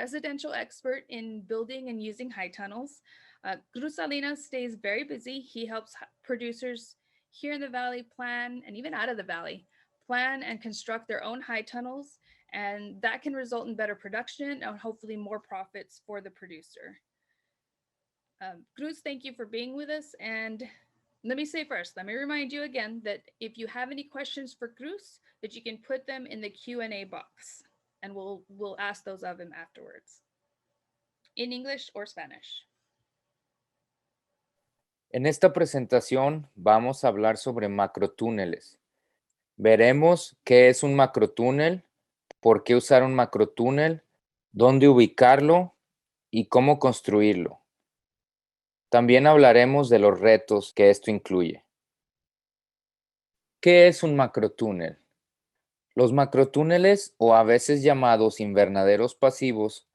residential expert in building and using high tunnels. Cruz Salinas stays very busy. He helps producers here in the valley plan, and even out of the valley, plan and construct their own high tunnels. And that can result in better production and hopefully more profits for the producer. Cruz, thank you for being with us. And let me say first, let me remind you again that if you have any questions for Cruz, that you can put them in the Q&A box, and we'll ask those of him afterwards, in English or Spanish. En esta presentación vamos a hablar sobre macrotúneles. Veremos qué es un macrotúnel, por qué usar un macrotúnel, dónde ubicarlo y cómo construirlo. También hablaremos de los retos que esto incluye. ¿Qué es un macrotúnel? Los macrotúneles, o a veces llamados invernaderos pasivos,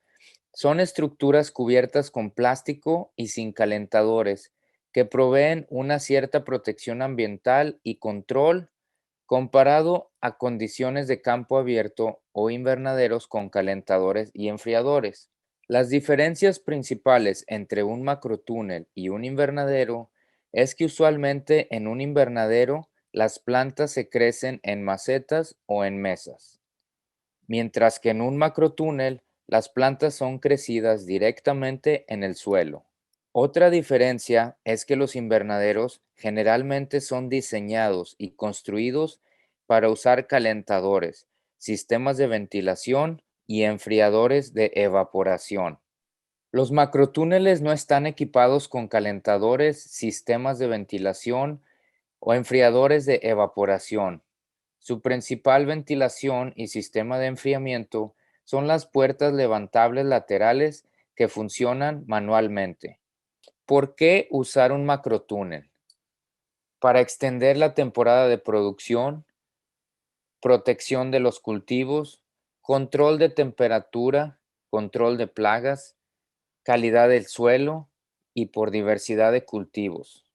son estructuras cubiertas con plástico y sin calentadores que proveen una cierta protección ambiental y control comparado a condiciones de campo abierto o invernaderos con calentadores y enfriadores. Las diferencias principales entre un macrotúnel y un invernadero es que usualmente en un invernadero las plantas se crecen en macetas o en mesas, mientras que en un macrotúnel las plantas son crecidas directamente en el suelo. Otra diferencia es que los invernaderos generalmente son diseñados y construidos para usar calentadores, sistemas de ventilación y enfriadores de evaporación. Los macrotúneles no están equipados con calentadores, sistemas de ventilación o enfriadores de evaporación. Su principal ventilación y sistema de enfriamiento son las puertas levantables laterales que funcionan manualmente. ¿Por qué usar un macrotúnel? Para extender la temporada de producción, protección de los cultivos, control de temperatura, control de plagas, calidad del suelo y por diversidad de cultivos.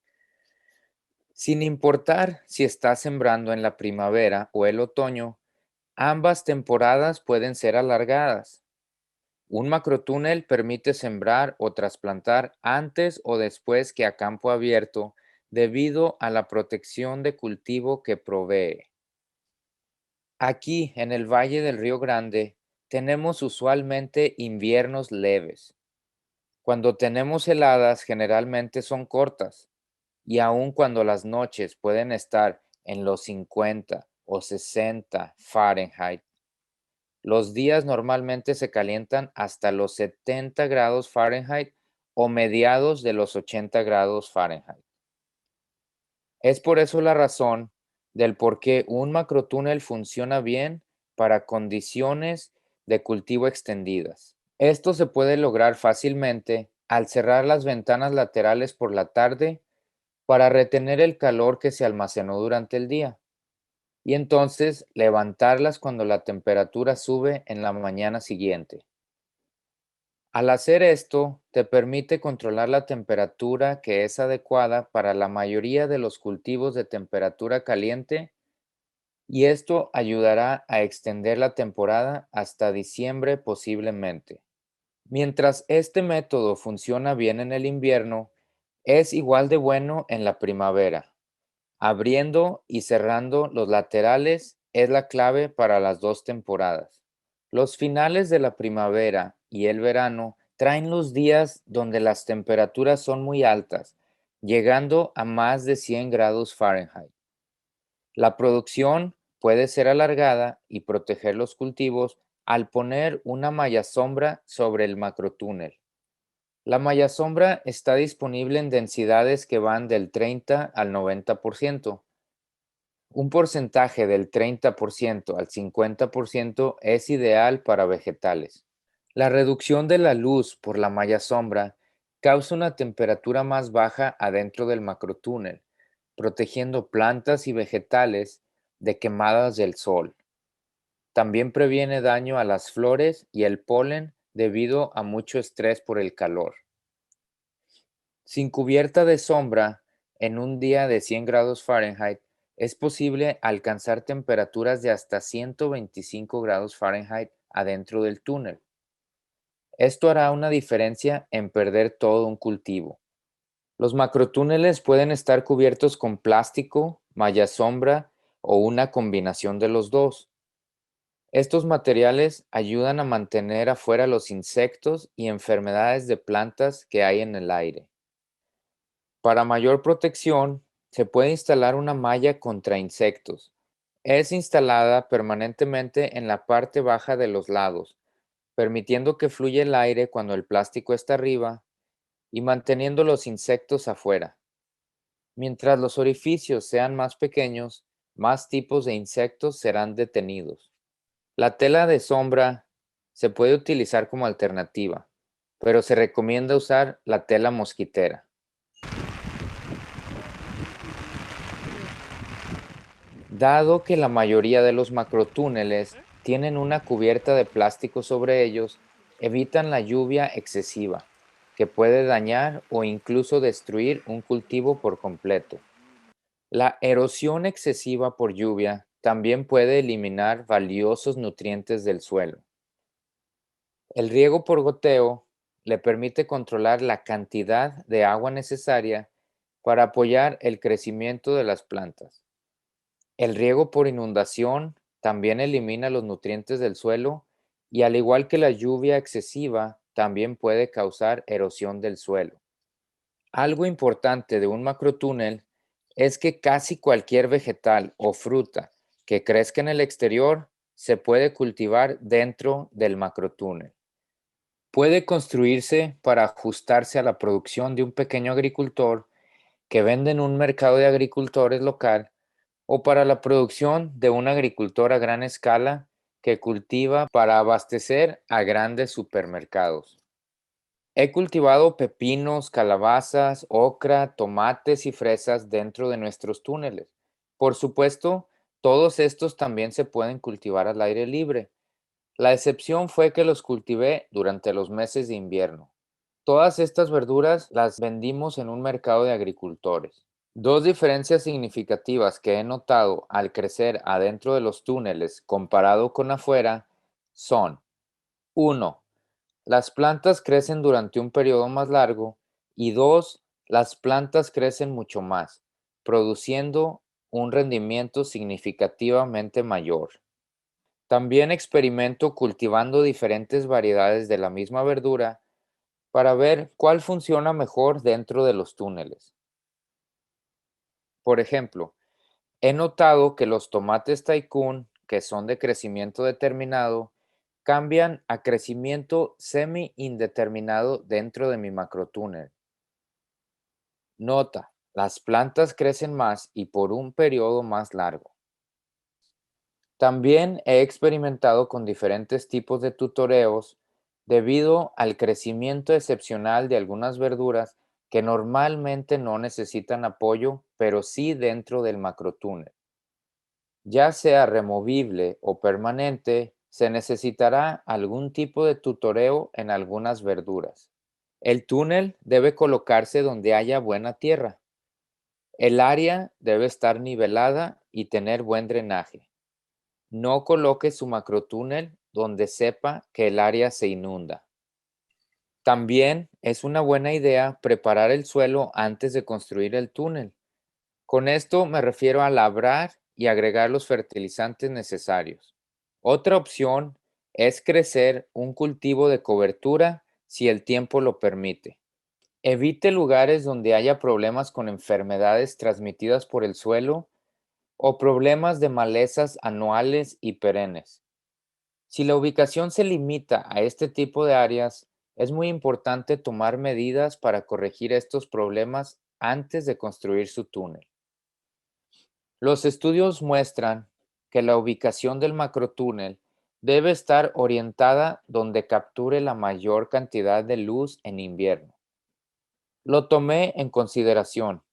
Sin importar si estás sembrando en la primavera o el otoño, ambas temporadas pueden ser alargadas. Un macrotúnel permite sembrar o trasplantar antes o después que a campo abierto debido a la protección de cultivo que provee. Aquí, en el Valle del Río Grande, tenemos usualmente inviernos leves. Cuando tenemos heladas, generalmente son cortas, y aun cuando las noches pueden estar en los 50 o 60 Fahrenheit, los días normalmente se calientan hasta los 70 grados Fahrenheit o mediados de los 80 grados Fahrenheit. Es por eso la razón del por qué un macrotúnel funciona bien para condiciones de cultivo extendidas. Esto se puede lograr fácilmente al cerrar las ventanas laterales por la tarde para retener el calor que se almacenó durante el día y entonces levantarlas cuando la temperatura sube en la mañana siguiente. Al hacer esto, te permite controlar la temperatura que es adecuada para la mayoría de los cultivos de temperatura caliente y esto ayudará a extender la temporada hasta diciembre posiblemente. Mientras este método funciona bien en el invierno, es igual de bueno en la primavera. Abriendo y cerrando los laterales es la clave para las dos temporadas. Los finales de la primavera y el verano traen los días donde las temperaturas son muy altas, llegando a más de 100 grados Fahrenheit. La producción puede ser alargada y proteger los cultivos al poner una malla sombra sobre el macrotúnel. La malla sombra está disponible en densidades que van del 30 al 90%. Un porcentaje del 30% al 50% es ideal para vegetales. La reducción de la luz por la malla sombra causa una temperatura más baja adentro del macrotúnel, protegiendo plantas y vegetales de quemadas del sol. También previene daño a las flores y el polen debido a mucho estrés por el calor. Sin cubierta de sombra, en un día de 100 grados Fahrenheit, es posible alcanzar temperaturas de hasta 125 grados Fahrenheit adentro del túnel. Esto hará una diferencia en perder todo un cultivo. Los macrotúneles pueden estar cubiertos con plástico, malla sombra o una combinación de los dos. Estos materiales ayudan a mantener afuera los insectos y enfermedades de plantas que hay en el aire. Para mayor protección, se puede instalar una malla contra insectos. Es instalada permanentemente en la parte baja de los lados, permitiendo que fluya el aire cuando el plástico está arriba y manteniendo los insectos afuera. Mientras los orificios sean más pequeños, más tipos de insectos serán detenidos. La tela de sombra se puede utilizar como alternativa, pero se recomienda usar la tela mosquitera. Dado que la mayoría de los macrotúneles tienen una cubierta de plástico sobre ellos, evitan la lluvia excesiva, que puede dañar o incluso destruir un cultivo por completo. La erosión excesiva por lluvia también puede eliminar valiosos nutrientes del suelo. El riego por goteo le permite controlar la cantidad de agua necesaria para apoyar el crecimiento de las plantas. El riego por inundación también elimina los nutrientes del suelo y al igual que la lluvia excesiva, también puede causar erosión del suelo. Algo importante de un macrotúnel es que casi cualquier vegetal o fruta que crezca en el exterior se puede cultivar dentro del macrotúnel. Puede construirse para ajustarse a la producción de un pequeño agricultor que vende en un mercado de agricultores local o para la producción de un agricultor a gran escala que cultiva para abastecer a grandes supermercados. He cultivado pepinos, calabazas, ocra, tomates y fresas dentro de nuestros túneles. Por supuesto, todos estos también se pueden cultivar al aire libre. La excepción fue que los cultivé durante los meses de invierno. Todas estas verduras las vendimos en un mercado de agricultores. Dos diferencias significativas que he notado al crecer adentro de los túneles comparado con afuera son: uno, las plantas crecen durante un periodo más largo y dos, las plantas crecen mucho más, produciendo un rendimiento significativamente mayor. También experimento cultivando diferentes variedades de la misma verdura para ver cuál funciona mejor dentro de los túneles. Por ejemplo, he notado que los tomates Tycoon, que son de crecimiento determinado, cambian a crecimiento semi-indeterminado dentro de mi macrotúnel. Nota, las plantas crecen más y por un periodo más largo. También he experimentado con diferentes tipos de tutoreos debido al crecimiento excepcional de algunas verduras que normalmente no necesitan apoyo, pero sí dentro del macrotúnel. Ya sea removible o permanente, se necesitará algún tipo de tutoreo en algunas verduras. El túnel debe colocarse donde haya buena tierra. El área debe estar nivelada y tener buen drenaje. No coloque su macrotúnel donde sepa que el área se inunda. También es una buena idea preparar el suelo antes de construir el túnel. Con esto me refiero a labrar y agregar los fertilizantes necesarios. Otra opción es crecer un cultivo de cobertura si el tiempo lo permite. Evite lugares donde haya problemas con enfermedades transmitidas por el suelo o problemas de malezas anuales y perennes. Si la ubicación se limita a este tipo de áreas, es muy importante tomar medidas para corregir estos problemas antes de construir su túnel. Los estudios muestran que la ubicación del macrotúnel debe estar orientada donde capture la mayor cantidad de luz en invierno. Lo tomé en consideración,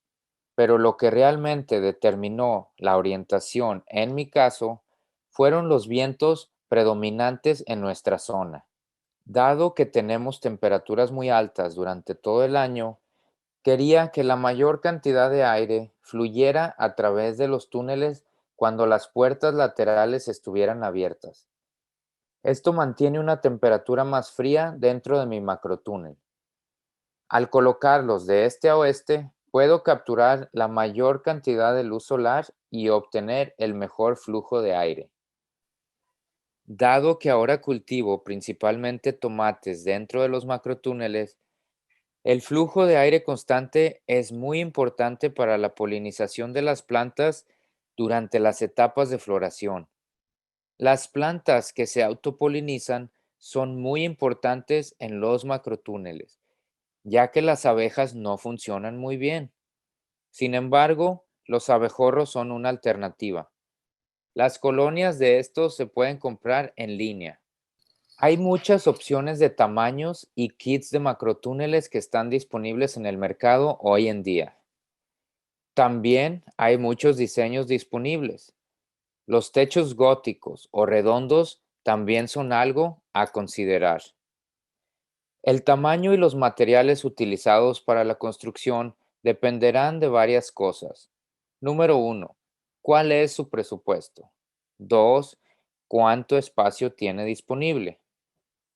pero lo que realmente determinó la orientación en mi caso fueron los vientos predominantes en nuestra zona. Dado que tenemos temperaturas muy altas durante todo el año, quería que la mayor cantidad de aire fluyera a través de los túneles cuando las puertas laterales estuvieran abiertas. Esto mantiene una temperatura más fría dentro de mi macrotúnel. Al colocarlos de este a oeste, puedo capturar la mayor cantidad de luz solar y obtener el mejor flujo de aire. Dado que ahora cultivo principalmente tomates dentro de los macrotúneles, el flujo de aire constante es muy importante para la polinización de las plantas durante las etapas de floración. Las plantas que se autopolinizan son muy importantes en los macrotúneles, ya que las abejas no funcionan muy bien. Sin embargo, los abejorros son una alternativa. Las colonias de estos se pueden comprar en línea. Hay muchas opciones de tamaños y kits de macrotúneles que están disponibles en el mercado hoy en día. También hay muchos diseños disponibles. Los techos góticos o redondos también son algo a considerar. El tamaño y los materiales utilizados para la construcción dependerán de varias cosas. Número 1. ¿Cuál es su presupuesto? 2. ¿Cuánto espacio tiene disponible?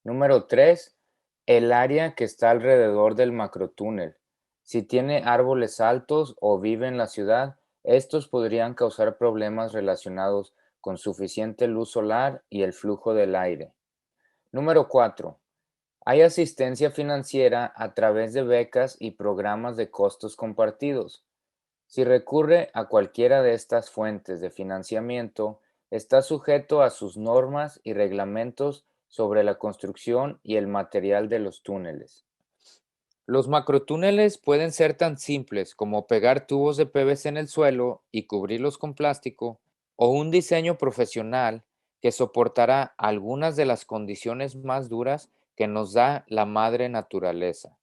Número 3. El área que está alrededor del macrotúnel. Si tiene árboles altos o vive en la ciudad, estos podrían causar problemas relacionados con suficiente luz solar y el flujo del aire. Número 4. Hay asistencia financiera a través de becas y programas de costos compartidos. Si recurre a cualquiera de estas fuentes de financiamiento, está sujeto a sus normas y reglamentos sobre la construcción y el material de los túneles. Los macrotúneles pueden ser tan simples como pegar tubos de PVC en el suelo y cubrirlos con plástico, o un diseño profesional que soportará algunas de las condiciones más duras que nos da la madre naturaleza.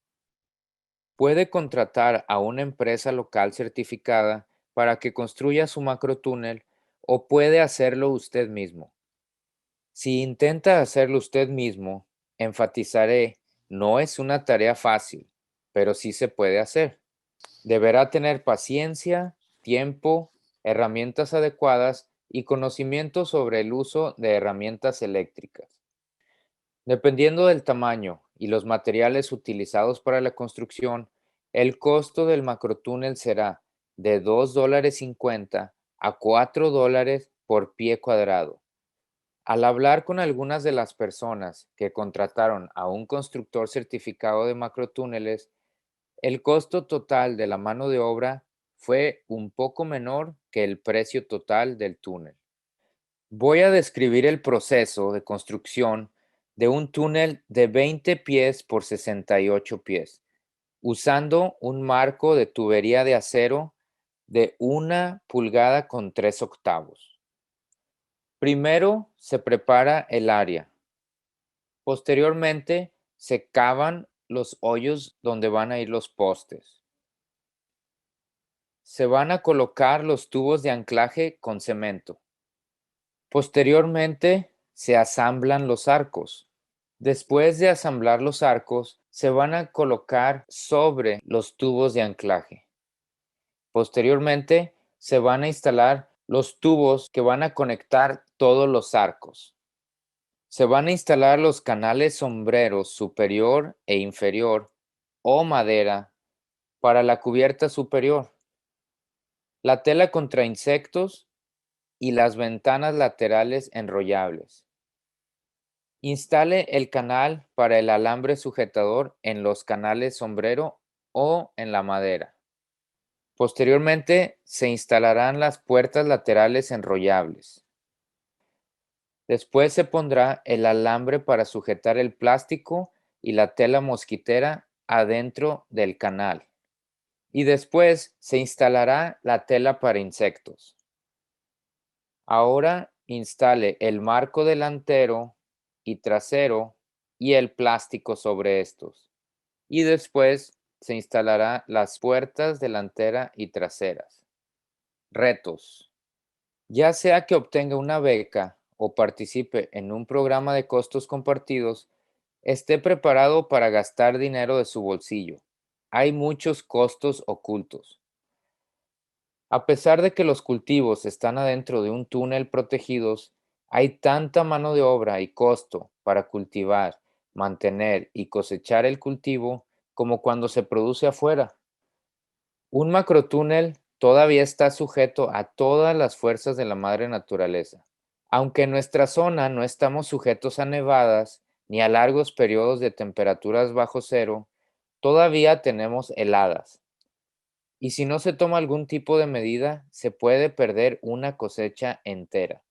Puede contratar a una empresa local certificada para que construya su macrotúnel o puede hacerlo usted mismo. Si intenta hacerlo usted mismo, enfatizaré, no es una tarea fácil, pero sí se puede hacer. Deberá tener paciencia, tiempo, herramientas adecuadas y conocimiento sobre el uso de herramientas eléctricas. Dependiendo del tamaño y los materiales utilizados para la construcción, el costo del macrotúnel será de $2.50 a $4 por pie cuadrado. Al hablar con algunas de las personas que contrataron a un constructor certificado de macrotúneles, el costo total de la mano de obra fue un poco menor que el precio total del túnel. Voy a describir el proceso de construcción de un túnel de 20 pies por 68 pies, usando un marco de tubería de acero de 1 pulgada con 3 octavos. Primero se prepara el área. Posteriormente se cavan los hoyos donde van a ir los postes. Se van a colocar los tubos de anclaje con cemento. Posteriormente, se asamblan los arcos. Después de asamblar los arcos, se van a colocar sobre los tubos de anclaje. Posteriormente, se van a instalar los tubos que van a conectar todos los arcos. Se van a instalar los canales sombreros superior e inferior o madera para la cubierta superior, la tela contra insectos y las ventanas laterales enrollables. Instale el canal para el alambre sujetador en los canales sombrero o en la madera. Posteriormente, se instalarán las puertas laterales enrollables. Después se pondrá el alambre para sujetar el plástico y la tela mosquitera adentro del canal. Y después se instalará la tela para insectos. Ahora instale el marco delantero y trasero y el plástico sobre estos. Y después se instalará las puertas delantera y traseras. Retos. Ya sea que obtenga una beca o participe en un programa de costos compartidos, esté preparado para gastar dinero de su bolsillo. Hay muchos costos ocultos. A pesar de que los cultivos están adentro de un túnel protegidos, Hay tanta mano de obra y costo para cultivar, mantener y cosechar el cultivo como cuando se produce afuera. Un macrotúnel todavía está sujeto a todas las fuerzas de la madre naturaleza. Aunque en nuestra zona no estamos sujetos a nevadas ni a largos periodos de temperaturas bajo cero, todavía tenemos heladas. Y si no se toma algún tipo de medida, se puede perder una cosecha entera.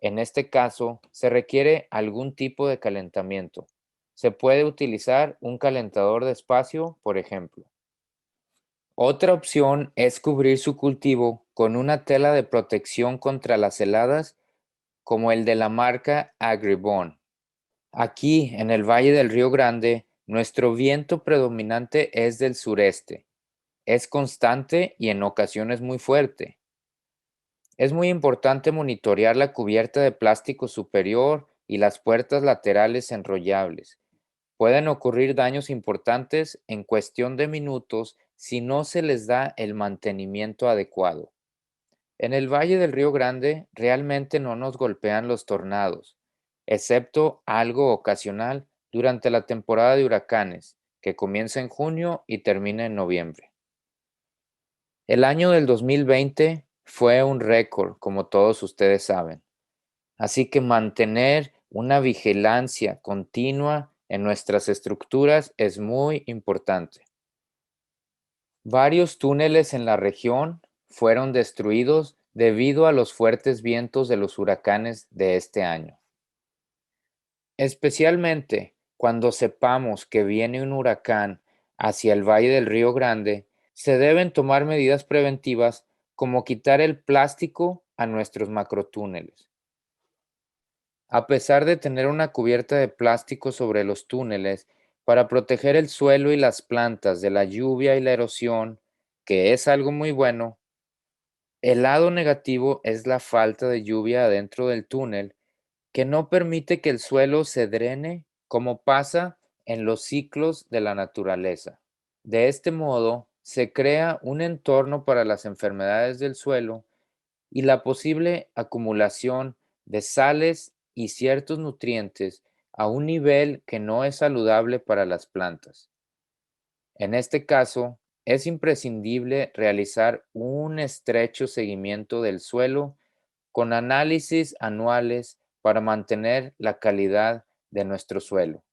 En este caso, se requiere algún tipo de calentamiento. Se puede utilizar un calentador de espacio, por ejemplo. Otra opción es cubrir su cultivo con una tela de protección contra las heladas, como el de la marca Agribon. Aquí, en el Valle del Río Grande, nuestro viento predominante es del sureste. Es constante y en ocasiones muy fuerte. Es muy importante monitorear la cubierta de plástico superior y las puertas laterales enrollables. Pueden ocurrir daños importantes en cuestión de minutos si no se les da el mantenimiento adecuado. En el Valle del Río Grande realmente no nos golpean los tornados, excepto algo ocasional durante la temporada de huracanes, que comienza en junio y termina en noviembre. El año del 2020 fue un récord, como todos ustedes saben. Así que mantener una vigilancia continua en nuestras estructuras es muy importante. Varios túneles en la región fueron destruidos debido a los fuertes vientos de los huracanes de este año. Especialmente cuando sepamos que viene un huracán hacia el Valle del Río Grande, se deben tomar medidas preventivas como quitar el plástico a nuestros macrotúneles. A pesar de tener una cubierta de plástico sobre los túneles para proteger el suelo y las plantas de la lluvia y la erosión, que es algo muy bueno, el lado negativo es la falta de lluvia adentro del túnel que no permite que el suelo se drene como pasa en los ciclos de la naturaleza. De este modo, se crea un entorno para las enfermedades del suelo y la posible acumulación de sales y ciertos nutrientes a un nivel que no es saludable para las plantas. En este caso, es imprescindible realizar un estrecho seguimiento del suelo con análisis anuales para mantener la calidad de nuestro suelo.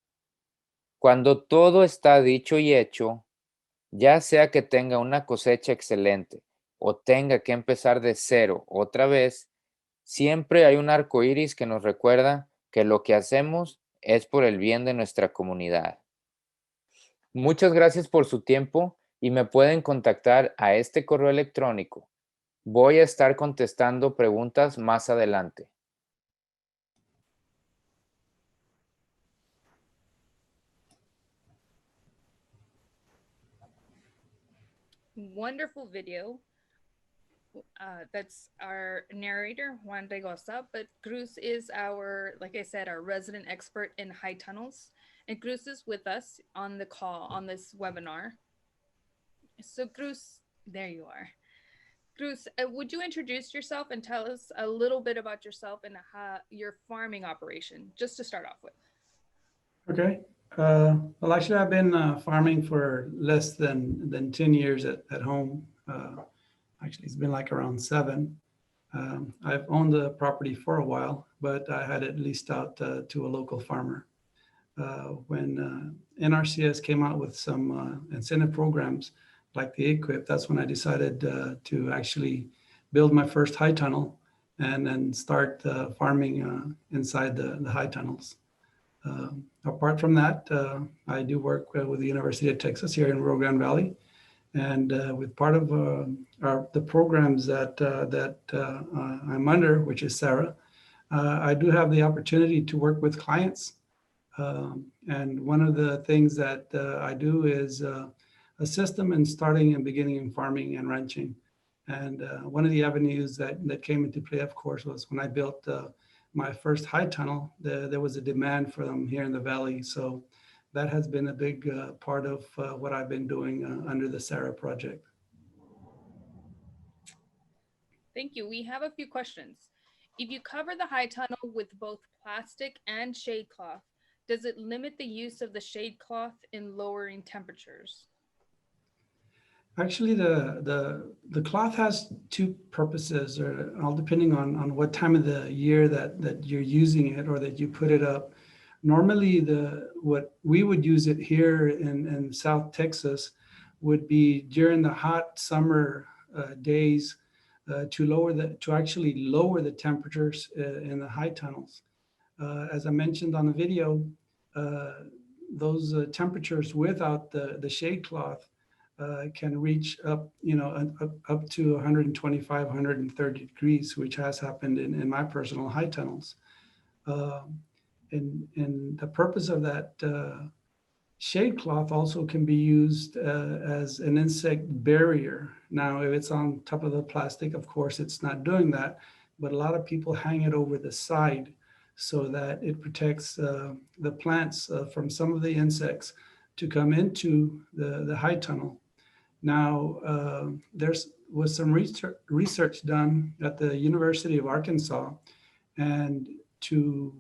Cuando todo está dicho y hecho, ya sea que tenga una cosecha excelente o tenga que empezar de cero otra vez, siempre hay un arco iris que nos recuerda que lo que hacemos es por el bien de nuestra comunidad. Muchas gracias por su tiempo y me pueden contactar a este correo electrónico. Voy a estar contestando preguntas más adelante. Wonderful video. That's our narrator, Juan Regosa, but Cruz is our, like I said, our resident expert in high tunnels. And Cruz is with us on the call on this webinar. So, Cruz, there you are. Cruz, would you introduce yourself and tell us a little bit about yourself and your farming operation, just to start off with? Okay. Well, actually, I've been farming for less than 10 years at home. Actually, it's been like around 7. I've owned the property for a while, but I had it leased out to a local farmer. When NRCS came out with some incentive programs like the EQIP, that's when I decided to actually build my first high tunnel and then start farming inside the high tunnels. Apart from that, I do work with the University of Texas here in Rio Grande Valley, and with part of the programs that I'm under, which is SARA, I do have the opportunity to work with clients. And one of the things that I do is assist them in starting and beginning in farming and ranching. And one of the avenues that came into play, of course, was when I built my first high tunnel. There was a demand for them here in the valley. So that has been a big part of what I've been doing under the SARA project. Thank you. We have a few questions. If you cover the high tunnel with both plastic and shade cloth, does it limit the use of the shade cloth in lowering temperatures? Actually, the cloth has two purposes, or all depending on what time of the year that you're using it or that you put it up. Normally, what we would use it here in South Texas would be during the hot summer days to actually lower the temperatures in the high tunnels. As I mentioned on the video, those temperatures without the shade cloth can reach up, up to 125, 130 degrees, which has happened in my personal high tunnels. And the purpose of that shade cloth also can be used as an insect barrier. Now, if it's on top of the plastic, of course, it's not doing that, but a lot of people hang it over the side so that it protects the plants from some of the insects to come into the high tunnel. Now, was some research done at the University of Arkansas, and to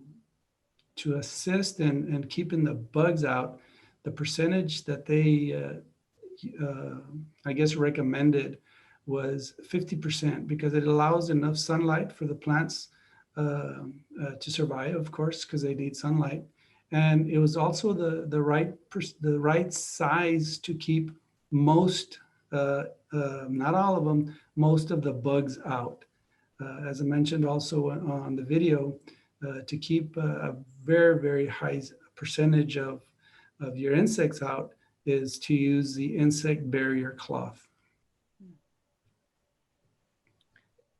assist in keeping the bugs out, the percentage that they, I guess, recommended was 50%, because it allows enough sunlight for the plants to survive, of course, because they need sunlight. And it was also the right size to keep most, not all of them, most of the bugs out. As I mentioned also on the video, to keep a very, very high percentage of your insects out is to use the insect barrier cloth.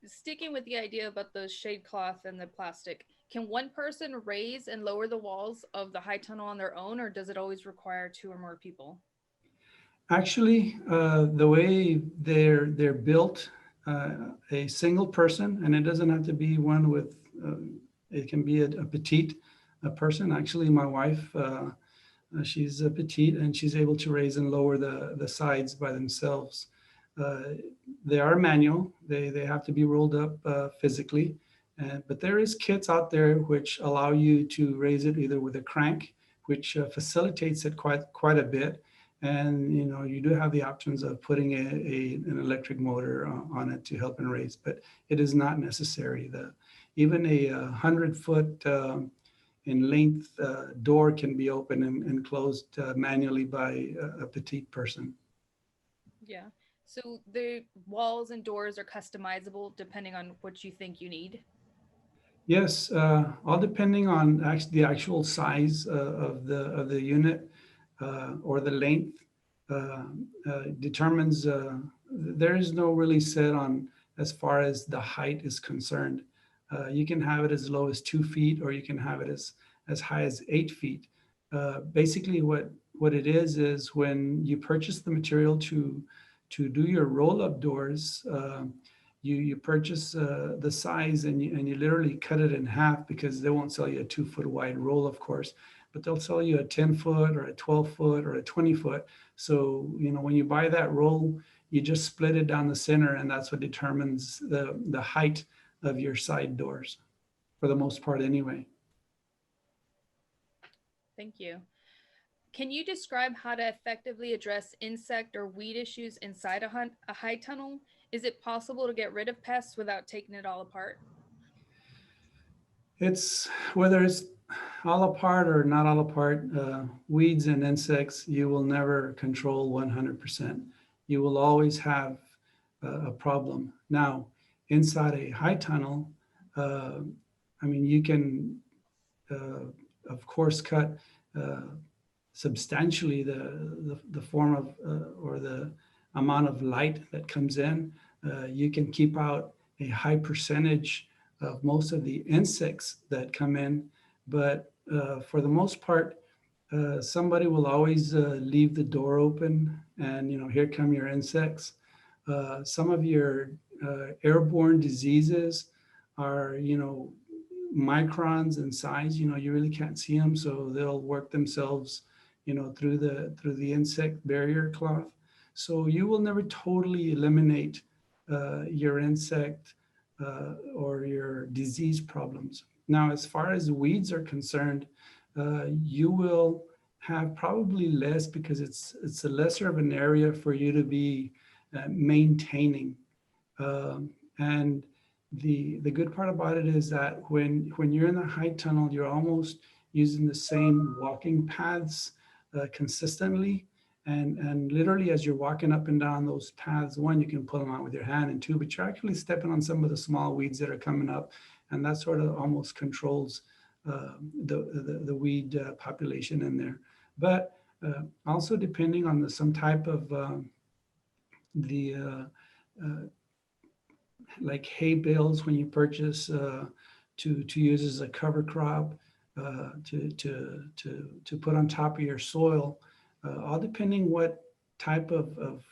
Sticking with the idea about the shade cloth and the plastic, can one person raise and lower the walls of the high tunnel on their own, or does it always require two or more people? Actually, the way they're built, a single person, and it doesn't have to be one with, it can be a petite person. Actually, my wife, she's a petite, and she's able to raise and lower the sides by themselves. They are manual. They have to be rolled up physically. But there is kits out there which allow you to raise it either with a crank, which facilitates it quite a bit. And you do have the options of putting an electric motor on it to help and raise, but it is not necessary. Even a 100-foot in length door can be opened and closed manually by a petite person. Yeah. So the walls and doors are customizable depending on what you think you need? Yes, all depending on the actual size of the unit or the length determines. There is no really set on as far as the height is concerned. You can have it as low as 2 feet, or you can have it as high as 8 feet. Basically, what it is when you purchase the material to do your roll-up doors, you purchase the size and you literally cut it in half, because they won't sell you a 2-foot wide roll, of course, but they'll sell you a 10-foot or a 12-foot or a 20-foot. So, when you buy that roll, you just split it down the center, and that's what determines the height of your side doors, for the most part anyway. Thank you. Can you describe how to effectively address insect or weed issues inside a high tunnel? Is it possible to get rid of pests without taking it all apart? It's whether it's all apart or not all apart, weeds and insects, you will never control 100%. You will always have a problem. Now, inside a high tunnel, you can, of course, cut substantially the form of or the amount of light that comes in. You can keep out a high percentage of most of the insects that come in, but for the most part, somebody will always leave the door open, and here come your insects. Some of your airborne diseases are microns in size. You really can't see them, so they'll work themselves through the insect barrier cloth. So you will never totally eliminate your insect or your disease problems. Now, as far as weeds are concerned, you will have probably less because it's a lesser of an area for you to be maintaining. And the good part about it is that when you're in the high tunnel, you're almost using the same walking paths consistently. And literally, as you're walking up and down those paths, one, you can pull them out with your hand, and two, but you're actually stepping on some of the small weeds that are coming up, and that sort of almost controls the weed population in there. But also depending on some type of like hay bales when you purchase to use as a cover crop to put on top of your soil, all depending what type of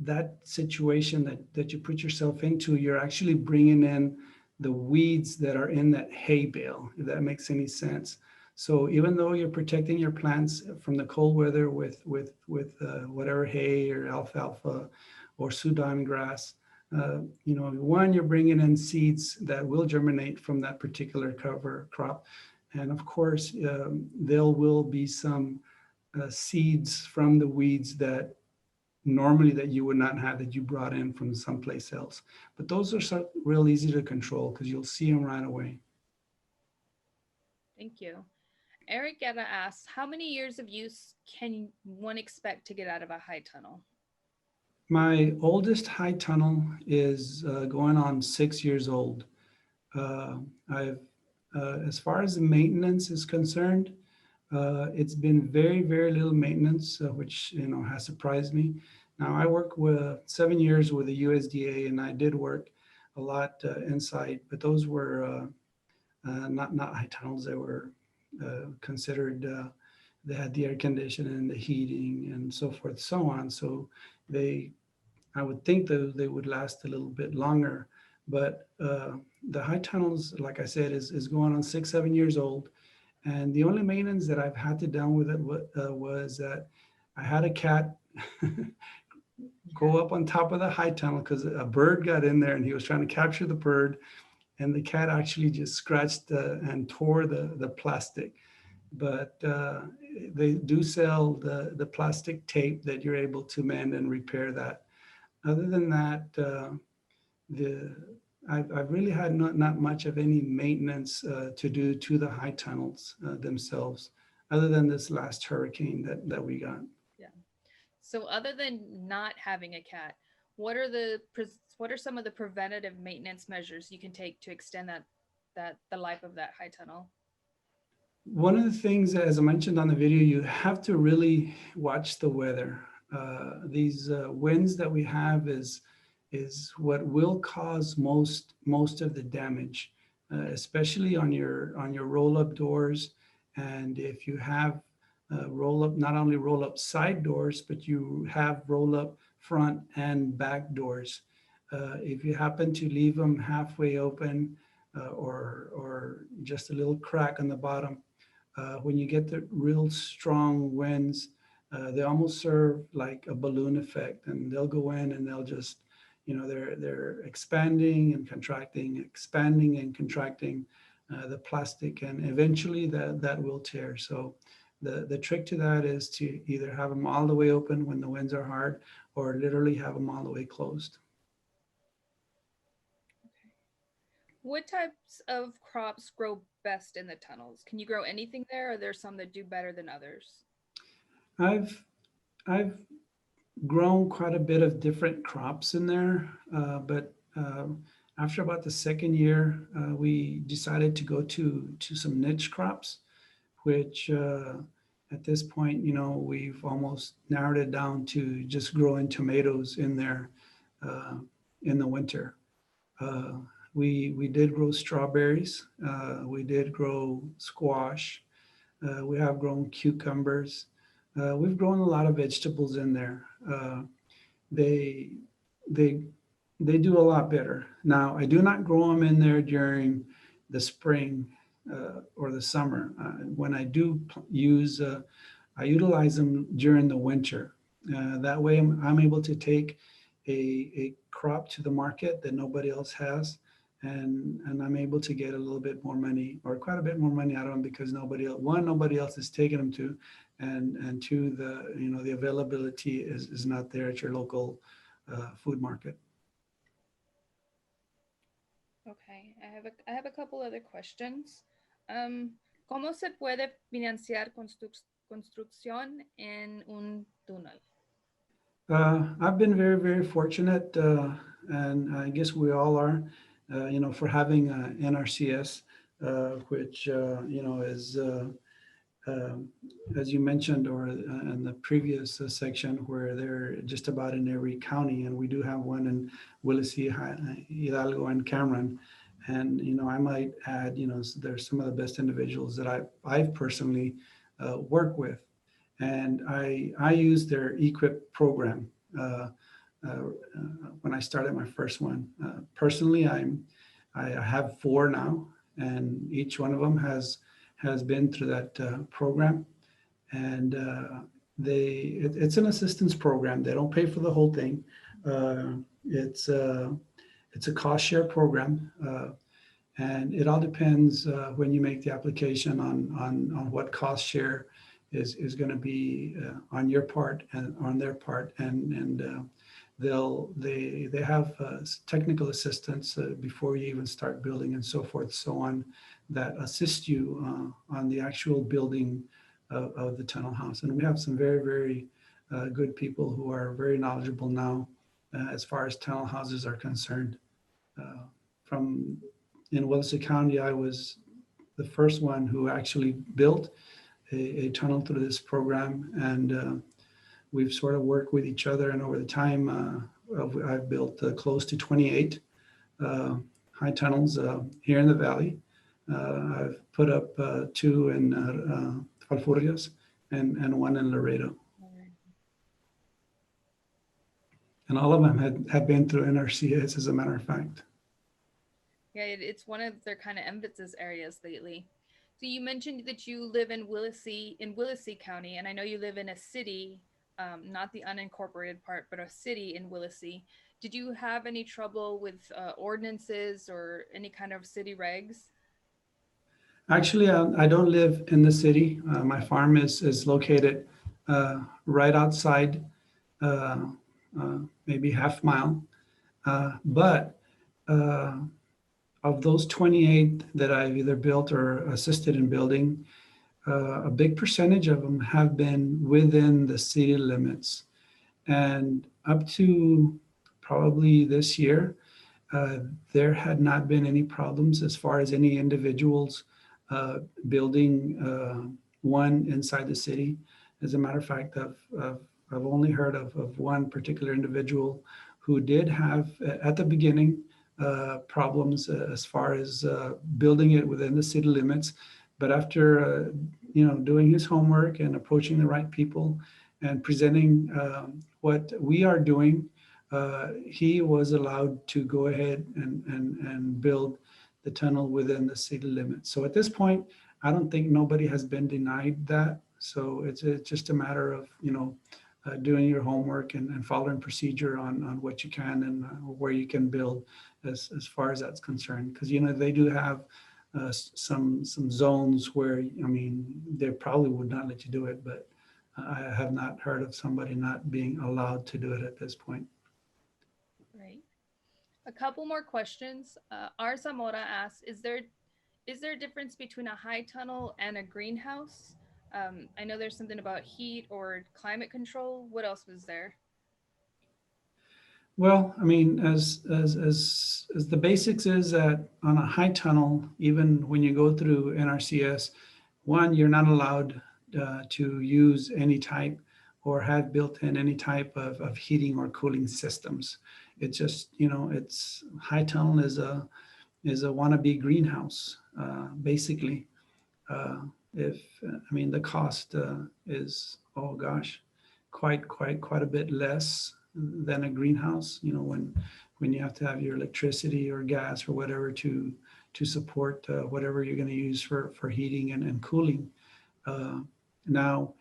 that situation that you put yourself into, you're actually bringing in the weeds that are in that hay bale, if that makes any sense. So even though you're protecting your plants from the cold weather with whatever hay or alfalfa or Sudan grass, one, you're bringing in seeds that will germinate from that particular cover crop. And of course, there will be some seeds from the weeds that normally that you would not have, that you brought in from someplace else. But those are real easy to control because you'll see them right away. Thank you. Eric Guetta asks, how many years of use can one expect to get out of a high tunnel? My oldest high tunnel is going on 6 years old. As far as the maintenance is concerned, it's been very, very little maintenance, which has surprised me. Now I work with 7 years with the USDA, and I did work a lot inside, but those were not high tunnels. They were considered. They had the air conditioning and the heating and so forth, so on. So I would think that they would last a little bit longer. But the high tunnels, like I said, is going on 6, 7 years old. And the only maintenance that I've had to done with it was that I had a cat go up on top of the high tunnel because a bird got in there and he was trying to capture the bird. And the cat actually just scratched and tore the plastic. But they do sell the plastic tape that you're able to mend and repair that. Other than that, I've really had not much of any maintenance to do to the high tunnels themselves, other than this last hurricane that we got. Yeah. So other than not having a cat, what are some of the preventative maintenance measures you can take to extend the life of that high tunnel? One of the things, as I mentioned on the video, you have to really watch the weather. These winds that we have is what will cause most of the damage, especially on your roll-up doors. And if you have not only roll-up side doors, but you have roll-up front and back doors. If you happen to leave them halfway open or just a little crack on the bottom, when you get the real strong winds, they almost serve like a balloon effect, and they'll go in and they'll just, they're expanding and contracting the plastic, and eventually that will tear. So the trick to that is to either have them all the way open when the winds are hard, or literally have them all the way closed. Okay. What types of crops grow best in the tunnels? Can you grow anything there, or are there some that do better than others? I've grown quite a bit of different crops in there, but after about the second year, we decided to go to some niche crops, which at this point, we've almost narrowed it down to just growing tomatoes in there in the winter. We did grow strawberries. We did grow squash. We have grown cucumbers. We've grown a lot of vegetables in there. They do a lot better. Now, I do not grow them in there during the spring or the summer. When I do I utilize them during the winter. That way I'm able to take a crop to the market that nobody else has. And I'm able to get a little bit more money, or quite a bit more money out of them, because nobody else is taking them to, and two, the availability is not there at your local food market. Okay, I have a couple other questions. ¿Cómo se puede financiar construcción en un túnel? I've been very, very fortunate, and I guess we all are, for having NRCS, which, is, as you mentioned, or in the previous section, where they're just about in every county, and we do have one in Willacy, Hidalgo, and Cameron. And, I might add, there's some of the best individuals that I've personally worked with. And I used their equip program when I started my first one. Personally, I have 4 now, and each one of them has been through that program. And it's an assistance program. They don't pay for the whole thing. It's a cost share program, and it all depends when you make the application on what cost share is going to be on your part and on their part, and they have technical assistance before you even start building, and so forth, so on, that assist you on the actual building of the tunnel house. And we have some very, very good people who are very knowledgeable now as far as tunnel houses are concerned. In Willacy County, I was the first one who actually built a tunnel through this program, and we've sort of worked with each other, and over the time I've built close to 28 high tunnels here in the valley. I've put up 2 in Falfurrias and 1 in Laredo, and all of them have been through NRCS, as a matter of fact. Yeah, it's one of their kind of emphasis areas lately. So you mentioned that you live in Willacy County, and I know you live in a city, not the unincorporated part, but a city in Willacy. Did you have any trouble with ordinances or any kind of city regs? Actually, I don't live in the city. My farm is located right outside, maybe half mile. But of those 28 that I've either built or assisted in building, a big percentage of them have been within the city limits. And up to probably this year, there had not been any problems as far as any individuals building one inside the city. As a matter of fact, I've only heard of one particular individual who did have, at the beginning, problems as far as building it within the city limits. But after doing his homework and approaching the right people and presenting what we are doing, he was allowed to go ahead and build the tunnel within the city limits. So at this point, I don't think nobody has been denied that. So it's just a matter of doing your homework and following procedure on what you can and where you can build as far as that's concerned. Because they do have some zones where they probably would not let you do it, but I have not heard of somebody not being allowed to do it at this point. Right. A couple more questions. R. Zamora asks, is there a difference between a high tunnel and a greenhouse? I know there's something about heat or climate control. What else was there? Well, as the basics is that on a high tunnel, even when you go through NRCS, one, you're not allowed to use any type or have built in any type of heating or cooling systems. It's just, it's high tunnel is a wannabe greenhouse, basically. The cost is, oh gosh, quite a bit less than a greenhouse, when you have to have your electricity or gas or whatever to support whatever you're going to use for heating and cooling. Now,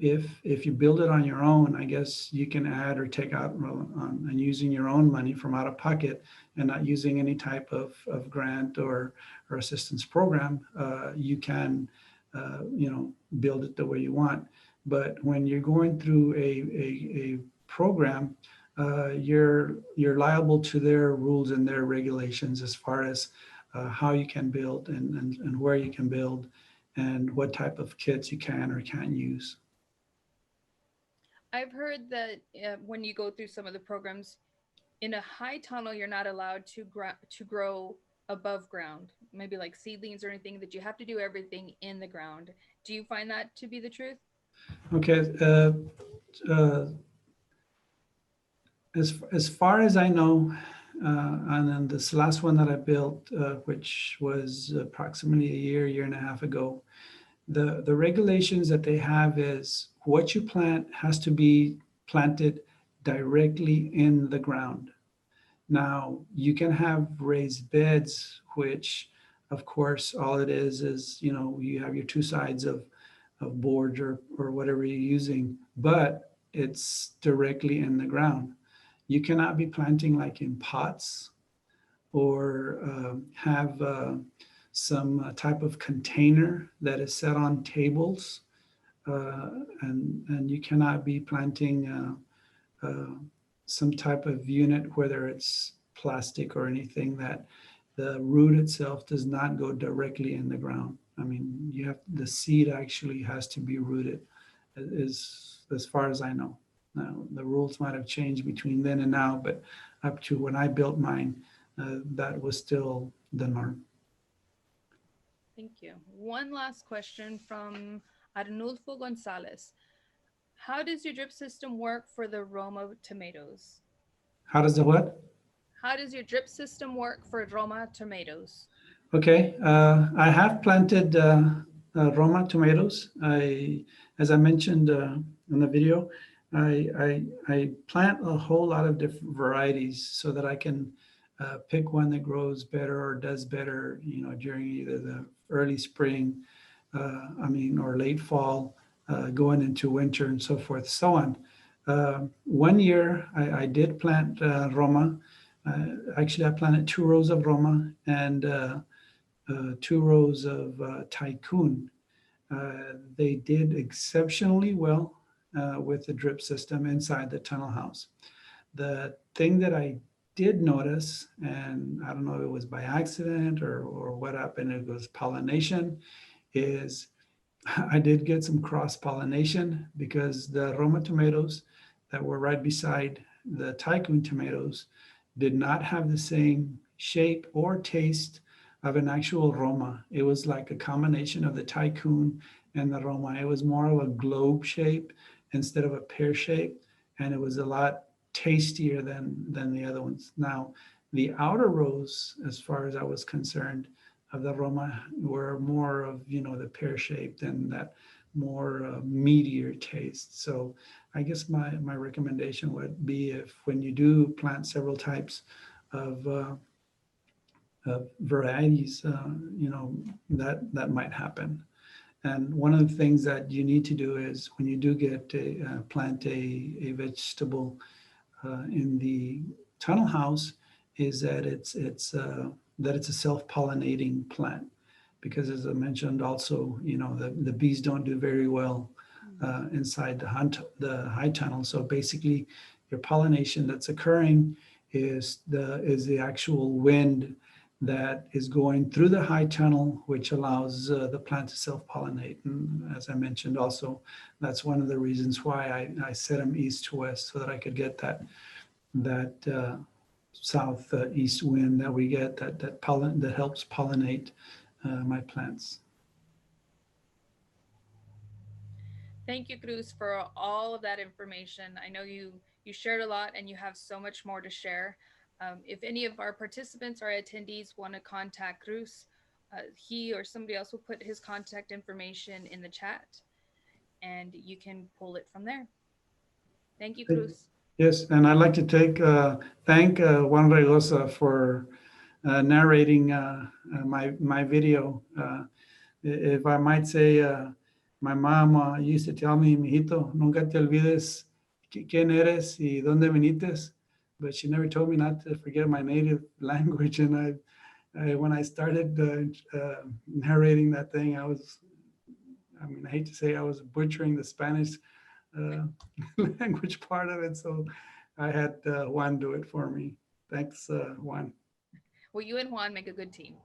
if you build it on your own, I guess you can add or take out and using your own money from out of pocket and not using any type of grant or assistance program, you can, build it the way you want. But when you're going through a program, you're liable to their rules and their regulations as far as how you can build and where you can build and what type of kits you can or can't use. I've heard that when you go through some of the programs, in a high tunnel, you're not allowed to grow above ground, maybe like seedlings or anything, that you have to do everything in the ground. Do you find that to be the truth? Okay. As far as I know, and then this last one that I built, which was approximately a year and a half ago, the regulations that they have is what you plant has to be planted directly in the ground. Now, you can have raised beds, which of course, all it is, you have your two sides of boards or whatever you're using, but it's directly in the ground. You cannot be planting like in pots or have some type of container that is set on tables, and you cannot be planting some type of unit, whether it's plastic or anything, that the root itself does not go directly in the ground. I mean, the seed actually has to be rooted, as far as I know. Now, the rules might have changed between then and now, but up to when I built mine, that was still the norm. Thank you. One last question from Arnulfo Gonzalez. How does your drip system work for the Roma tomatoes? How does the what? How does your drip system work for Roma tomatoes? Okay, I have planted Roma tomatoes. As I mentioned in the video, I plant a whole lot of different varieties so that I can pick one that grows better or does better, during either the early spring, or late fall, going into winter and so forth, so on. One year I did plant Roma. Actually, I planted 2 rows of Roma and 2 rows of Tycoon. They did exceptionally well with the drip system inside the tunnel house. The thing that I did notice, and I don't know if it was by accident or what happened, it was pollination, is I did get some cross pollination because the Roma tomatoes that were right beside the Tycoon tomatoes did not have the same shape or taste of an actual Roma. It was like a combination of the Tycoon and the Roma. It was more of a globe shape instead of a pear shape, and it was a lot tastier than the other ones. Now, the outer rows, as far as I was concerned, of the Roma were more of, the pear shaped and that more meatier taste. So I guess my recommendation would be, if when you do plant several types of varieties, that might happen. And one of the things that you need to do is when you do plant a vegetable in the tunnel house, is that it's a self-pollinating plant, because as I mentioned also, the bees don't do very well inside the high tunnel. So basically, your pollination that's occurring is the actual wind that is going through the high tunnel, which allows the plant to self-pollinate. And as I mentioned also, that's one of the reasons why I set them east to west, so that I could get that southeast wind that we get that helps pollinate my plants. Thank you, Cruz, for all of that information. I know you shared a lot and you have so much more to share. If any of our participants or attendees want to contact Cruz, he or somebody else will put his contact information in the chat and you can pull it from there. Thank you, Cruz. Yes, and I'd like to thank Juan Regosa for narrating my video. If I might say, my mom used to tell me, mijito, nunca te olvides quién eres y dónde viniste. But she never told me not to forget my native language. And when I started narrating that thing, I hate to say I was butchering the Spanish language part of it. So I had Juan do it for me. Thanks, Juan. Well, you and Juan make a good team.